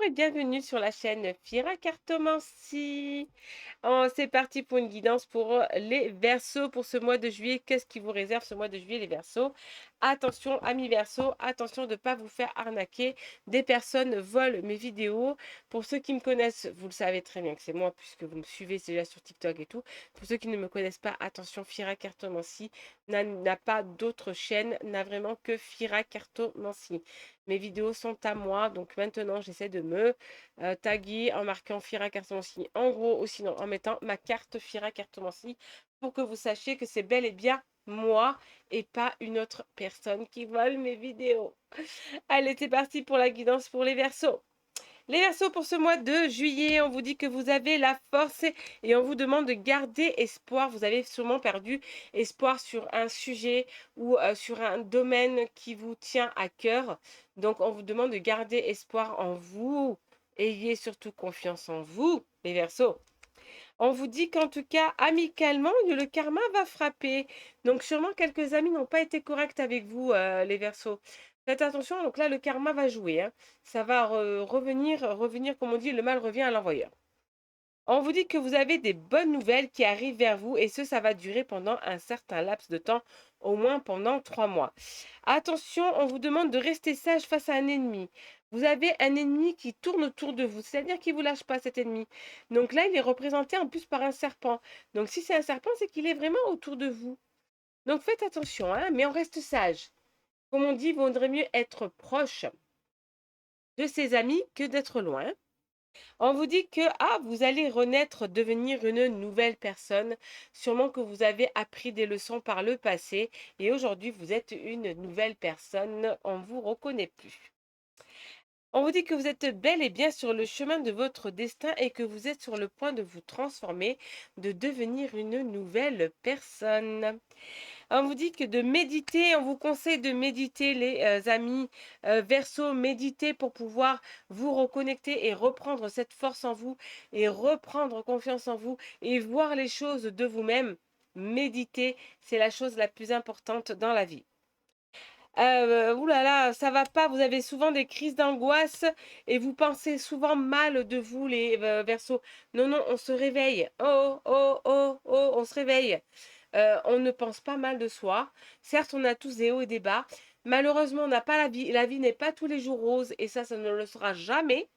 et bienvenue sur la chaîne Fira Cartomancie. C'est parti pour une guidance pour les Verseaux pour ce mois de juillet. Qu'est-ce qui vous réserve ce mois de juillet, les Verseaux? Attention, amis Verseaux, attention de ne pas vous faire arnaquer. Des personnes volent mes vidéos. Pour ceux qui me connaissent, vous le savez très bien que c'est moi, puisque vous me suivez déjà sur TikTok et tout. Pour ceux qui ne me connaissent pas, attention, Fira Cartomancie n'a pas d'autre chaîne, n'a vraiment que Fira Cartomancie. Mes vidéos sont à moi, donc maintenant j'essaie de me taguer en marquant Fira Cartomancie en gros ou sinon en mettant ma carte Fira Cartomancie pour que vous sachiez que c'est bel et bien moi et pas une autre personne qui vole mes vidéos. Allez, c'est parti pour la guidance pour les Verseaux. Les Verseaux, pour ce mois de juillet, on vous dit que vous avez la force et on vous demande de garder espoir. Vous avez sûrement perdu espoir sur un sujet ou sur un domaine qui vous tient à cœur. Donc, on vous demande de garder espoir en vous. Ayez surtout confiance en vous, les Verseaux. On vous dit qu'en tout cas, amicalement, le karma va frapper. Donc, sûrement, quelques amis n'ont pas été corrects avec vous, les Verseaux. Faites attention, donc là, le karma va jouer, hein. Ça va revenir, comme on dit, le mal revient à l'envoyeur. On vous dit que vous avez des bonnes nouvelles qui arrivent vers vous et ça va durer pendant un certain laps de temps, au moins pendant 3 mois. Attention, on vous demande de rester sage face à un ennemi. Vous avez un ennemi qui tourne autour de vous, c'est-à-dire qu'il ne vous lâche pas cet ennemi. Donc là, il est représenté en plus par un serpent. Donc si c'est un serpent, c'est qu'il est vraiment autour de vous. Donc faites attention, hein, mais on reste sage. Comme on dit, il vaudrait mieux être proche de ses amis que d'être loin. On vous dit que vous allez renaître, devenir une nouvelle personne. Sûrement que vous avez appris des leçons par le passé et aujourd'hui vous êtes une nouvelle personne. On ne vous reconnaît plus. On vous dit que vous êtes bel et bien sur le chemin de votre destin et que vous êtes sur le point de vous transformer, de devenir une nouvelle personne. On vous dit que de méditer, on vous conseille de méditer les amis Verseau, méditer pour pouvoir vous reconnecter et reprendre cette force en vous et reprendre confiance en vous et voir les choses de vous-même. Méditer, c'est la chose la plus importante dans la vie. Ouh là là, ça va pas, vous avez souvent des crises d'angoisse et vous pensez souvent mal de vous les Verseaux. Non, non, on se réveille. Oh, oh, oh, oh, on se réveille. On ne pense pas mal de soi. Certes, on a tous des hauts et des bas. Malheureusement, on n'a pas la vie. La vie n'est pas tous les jours rose et ça ne le sera jamais.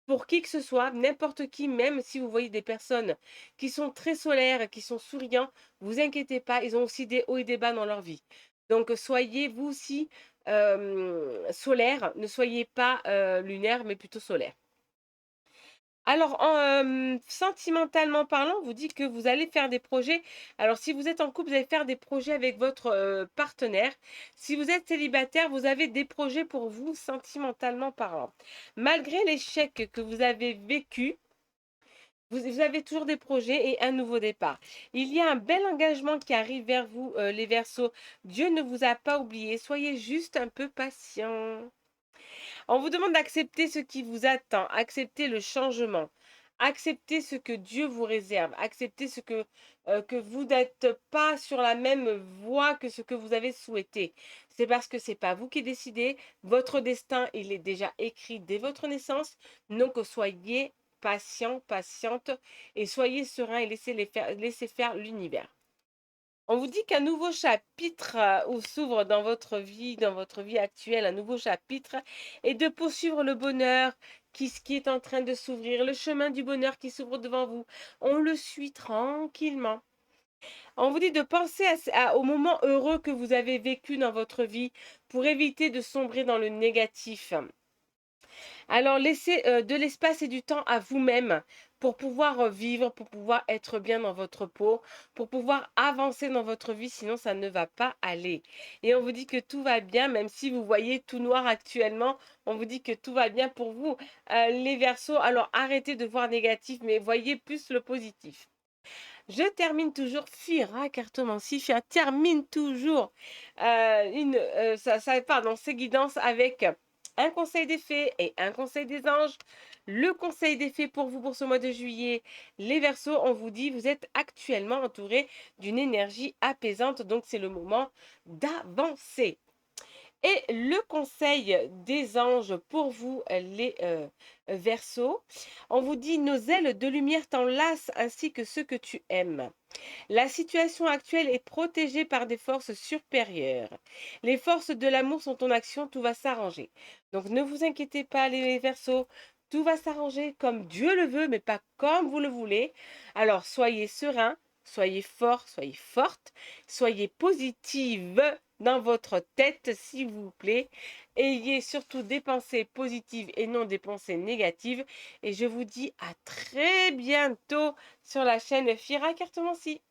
Pour qui que ce soit, n'importe qui, même si vous voyez des personnes qui sont très solaires, qui sont souriants, vous inquiétez pas, ils ont aussi des hauts et des bas dans leur vie. Donc soyez vous aussi solaire, ne soyez pas lunaire, mais plutôt solaire. Alors, sentimentalement parlant, vous dit que vous allez faire des projets. Alors, si vous êtes en couple, vous allez faire des projets avec votre partenaire. Si vous êtes célibataire, vous avez des projets pour vous, sentimentalement parlant. Malgré l'échec que vous avez vécu, vous avez toujours des projets et un nouveau départ. Il y a un bel engagement qui arrive vers vous, les Verseaux. Dieu ne vous a pas oublié. Soyez juste un peu patient. On vous demande d'accepter ce qui vous attend, accepter le changement, accepter ce que Dieu vous réserve, accepter que vous n'êtes pas sur la même voie que ce que vous avez souhaité. C'est parce que c'est pas vous qui décidez, votre destin, il est déjà écrit dès votre naissance, donc soyez patient, patiente et soyez serein et laissez faire l'univers. On vous dit qu'un nouveau chapitre s'ouvre dans votre vie actuelle, un nouveau chapitre, et de poursuivre le bonheur qui est en train de s'ouvrir, le chemin du bonheur qui s'ouvre devant vous. On le suit tranquillement. On vous dit de penser au moment heureux que vous avez vécu dans votre vie pour éviter de sombrer dans le négatif. Alors, laissez de l'espace et du temps à vous-même pour pouvoir vivre, pour pouvoir être bien dans votre peau, pour pouvoir avancer dans votre vie, sinon ça ne va pas aller. Et on vous dit que tout va bien, même si vous voyez tout noir actuellement, on vous dit que tout va bien pour vous, les Verseaux. Alors, arrêtez de voir négatif, mais voyez plus le positif. Je termine toujours, Fira Cartomancie termine toujours ses guidances avec un conseil des fées et un conseil des anges. Le conseil des fées pour vous pour ce mois de juillet, les Verseaux, on vous dit, vous êtes actuellement entouré d'une énergie apaisante, donc c'est le moment d'avancer. Et le conseil des anges pour vous, les Verseaux, on vous dit: «Nos ailes de lumière t'enlacent ainsi que ceux que tu aimes. La situation actuelle est protégée par des forces supérieures. Les forces de l'amour sont en action, tout va s'arranger.» Donc ne vous inquiétez pas les Verseaux, tout va s'arranger comme Dieu le veut, mais pas comme vous le voulez. Alors soyez sereins, soyez forts, soyez fortes, soyez positives dans votre tête, s'il vous plaît. Ayez surtout des pensées positives et non des pensées négatives. Et je vous dis à très bientôt sur la chaîne Fira Cartomancie.